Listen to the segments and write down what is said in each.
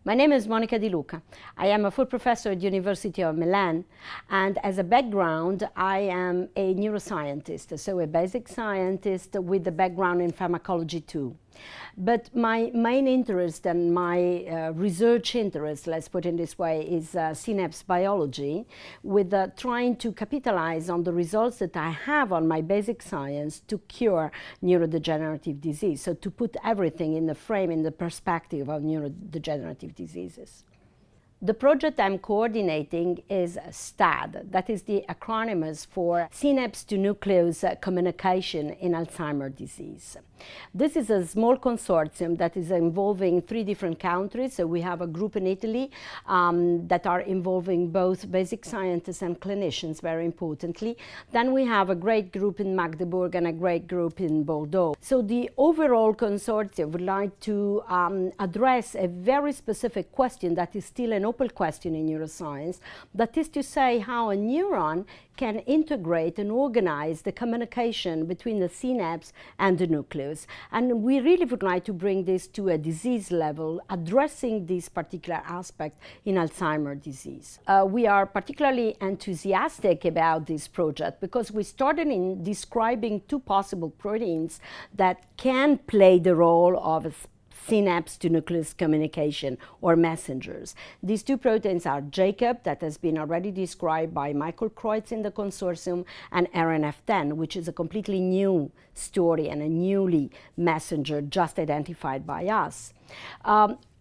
My name is Monica Di Luca. I am a full professor at the University of Milan, and as a background I am a neuroscientist, so a basic scientist with a background in pharmacology too. But my main interest and my research interest, let's put it this way, is synapse biology, with trying to capitalize on the results that I have on my basic science to cure neurodegenerative disease, so to put everything in the frame, in the perspective of neurodegenerative diseases. The project I'm coordinating is STAD, that is the acronym for Synapse to Nucleus Communication in Alzheimer's Disease. This is a small consortium that is involving 3 different countries. So we have a group in Italy that are involving both basic scientists and clinicians, very importantly. Then we have a great group in Magdeburg and a great group in Bordeaux. So the overall consortium would like to address a very specific question that is still an open question in neuroscience, that is to say how a neuron can integrate and organize the communication between the synapse and the nucleus. And we really would like to bring this to a disease level, addressing this particular aspect in Alzheimer's disease. We are particularly enthusiastic about this project because we started in describing 2 possible proteins that can play the role of synapse to nucleus communication, or messengers. These 2 proteins are Jacob, that has been already described by Michael Kreutz in the consortium, and RNF10, which is a completely new story and a newly messenger just identified by us.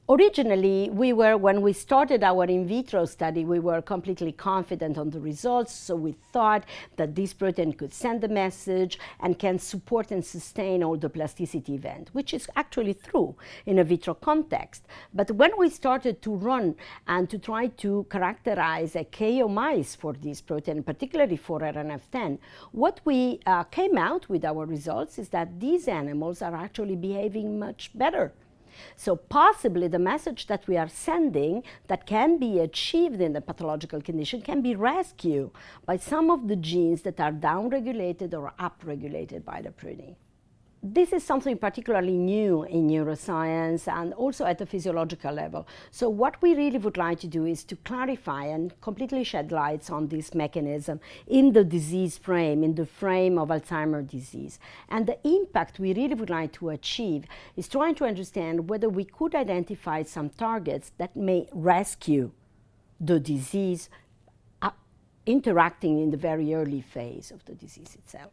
Originally, when we started our in vitro study, we were completely confident on the results, so we thought that this protein could send a message and can support and sustain all the plasticity event, which is actually true in a vitro context. But when we started to run and to try to characterize a KO mice for this protein, particularly for RNF10, what we came out with our results is that these animals are actually behaving much better. So possibly the message that we are sending that can be achieved in the pathological condition can be rescued by some of the genes that are downregulated or upregulated by the protein. This is something particularly new in neuroscience and also at the physiological level. So what we really would like to do is to clarify and completely shed lights on this mechanism in the disease frame, in the frame of Alzheimer's disease. And the impact we really would like to achieve is trying to understand whether we could identify some targets that may rescue the disease interacting in the very early phase of the disease itself.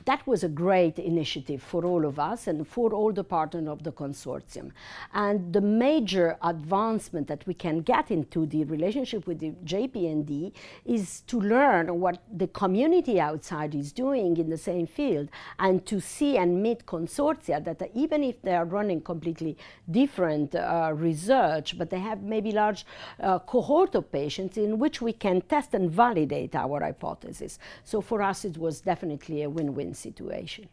That was a great initiative for all of us and for all the partners of the consortium. And the major advancement that we can get into the relationship with the JPND is to learn what the community outside is doing in the same field, and to see and meet consortia that even if they are running completely different research, but they have maybe large cohort of patients in which we can test and validate our hypothesis. So for us it was definitely a win-win situation.